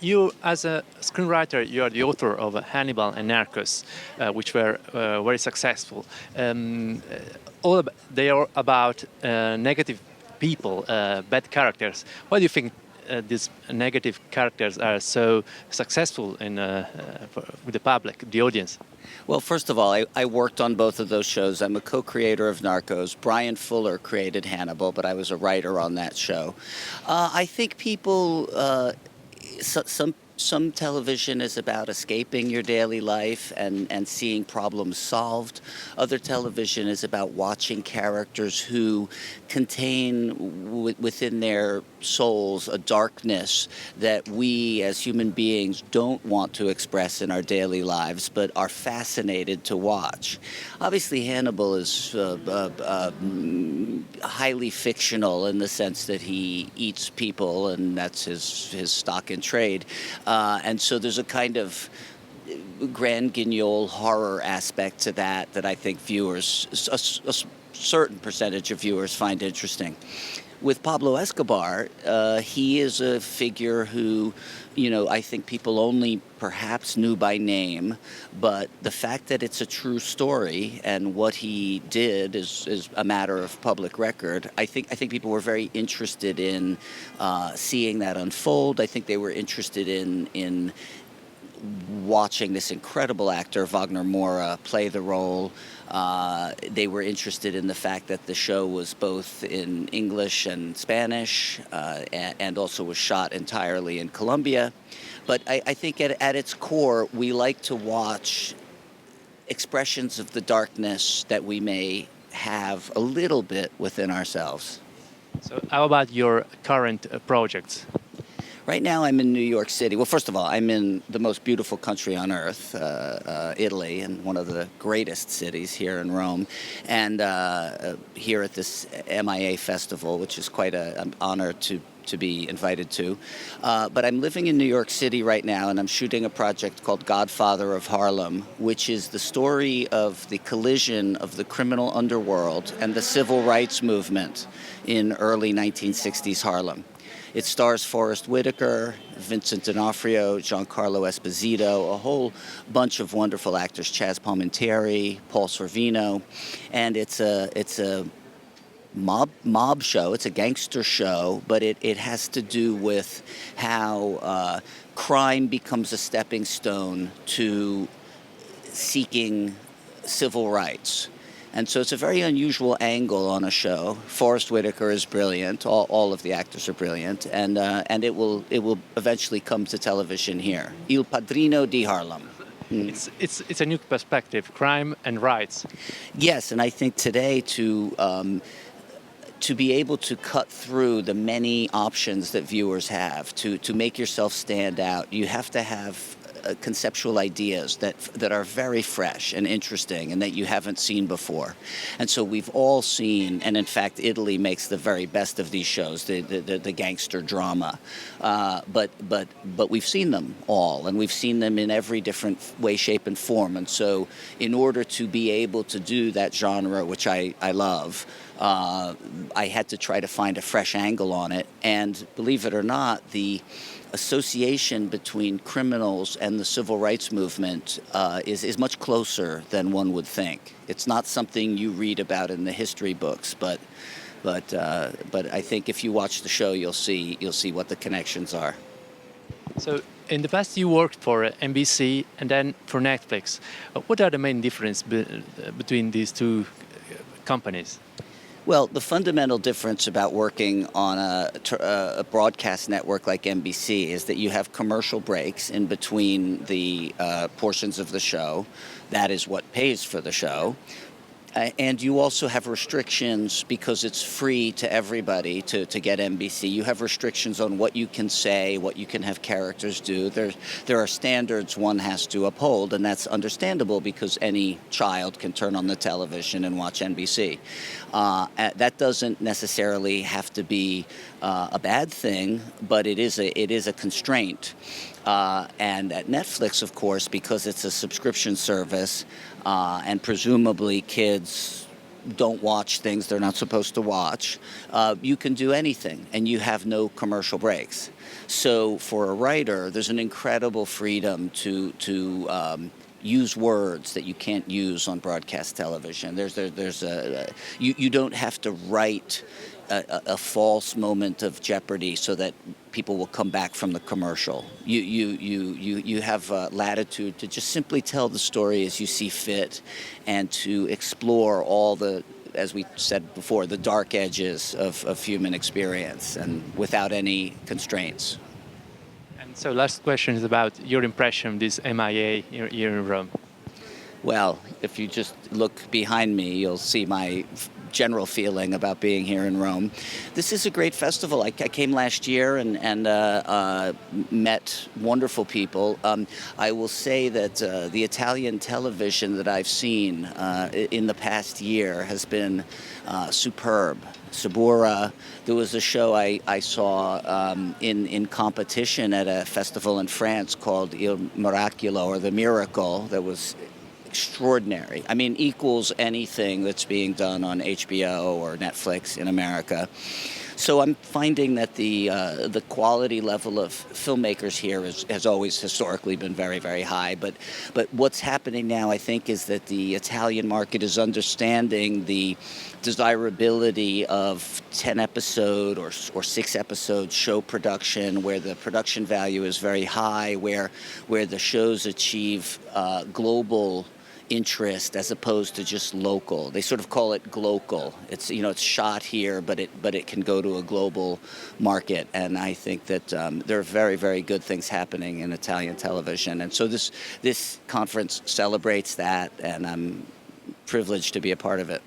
you, as a screenwriter, you are the author of Hannibal and Narcos, which were very successful. They are about negative people, bad characters. Why do you think these negative characters are so successful with the public, the audience? Well, first of all, I worked on both of those shows. I'm a co-creator of Narcos. Brian Fuller created Hannibal, but I was a writer on that show. I think people, some television is about escaping your daily life and seeing problems solved. Other television is about watching characters who contain within their souls a darkness that we as human beings don't want to express in our daily lives but are fascinated to watch. Obviously, Hannibal is highly fictional in the sense that he eats people and that's his stock in trade. And so there's a kind of grand guignol horror aspect to that I think viewers, a certain percentage of viewers, find interesting. With Pablo Escobar, he is a figure who, I think people only perhaps knew by name, but the fact that it's a true story and what he did is a matter of public record. I think people were very interested in seeing that unfold. I think they were interested in watching this incredible actor, Wagner Moura, play the role. They were interested in the fact that the show was both in English and Spanish and also was shot entirely in Colombia. But I think at its core, we like to watch expressions of the darkness that we may have a little bit within ourselves. So how about your current projects? Right now I'm in New York City. Well, first of all, I'm in the most beautiful country on earth, Italy, and one of the greatest cities here in Rome. And here at this MIA festival, which is quite an honor to be invited to. But I'm living in New York City right now, and I'm shooting a project called Godfather of Harlem, which is the story of the collision of the criminal underworld and the civil rights movement in early 1960s Harlem. It stars Forest Whitaker, Vincent D'Onofrio, Giancarlo Esposito, a whole bunch of wonderful actors, Chaz Palminteri, Paul Sorvino, and it's a mob show. It's a gangster show, but it has to do with how crime becomes a stepping stone to seeking civil rights. And so it's a very unusual angle on a show. Forest Whitaker is brilliant. All of the actors are brilliant, and it will eventually come to television here. Il Padrino di Harlem. It's a new perspective, crime and rights. Yes, and I think today to be able to cut through the many options that viewers have to make yourself stand out, you have to have conceptual ideas that are very fresh and interesting and that you haven't seen before. And so we've all seen, and in fact Italy makes the very best of these shows, the gangster drama. But we've seen them all, and we've seen them in every different way, shape, and form. And so in order to be able to do that genre, which I love, I had to try to find a fresh angle on it. And believe it or not, the association between criminals and the civil rights movement is much closer than one would think. It's not something you read about in the history books, but I think if you watch the show, you'll see what the connections are. So in the past, you worked for NBC and then for Netflix. What are the main differences between these two companies? Well, the fundamental difference about working on a broadcast network like NBC is that you have commercial breaks in between the portions of the show. That is what pays for the show. And you also have restrictions because it's free to everybody to get NBC. You have restrictions on what you can say, what you can have characters do. There are standards one has to uphold, and that's understandable because any child can turn on the television and watch NBC. That doesn't necessarily have to be a bad thing, but it is a constraint. And at Netflix, of course, because it's a subscription service, and presumably kids don't watch things they're not supposed to watch. You can do anything, and you have no commercial breaks. So for a writer, there's an incredible freedom to use words that you can't use on broadcast television. You don't have to write a false moment of jeopardy so that people will come back from the commercial. You have latitude to just simply tell the story as you see fit, and to explore all the, as we said before, the dark edges of human experience, and without any constraints. And so last question is about your impression of this MIA here in Rome. Well, if you just look behind me, you'll see my general feeling about being here in Rome. This is a great festival. I came last year and met wonderful people. I will say that the Italian television that I've seen in the past year has been superb. Sabura. There was a show I saw in competition at a festival in France called Il Miracolo, or The Miracle, that was extraordinary. I mean, equals anything that's being done on HBO or Netflix in America. So I'm finding that the quality level of filmmakers here has always historically been very, very high. But what's happening now, I think, is that the Italian market is understanding the desirability of 10-episode or 6-episode show production, where the production value is very high, where the shows achieve global interest as opposed to just local. They sort of call it glocal. It's it's shot here, but it can go to a global market. And I think that there are very, very good things happening in Italian television. And so this conference celebrates that, and I'm privileged to be a part of it.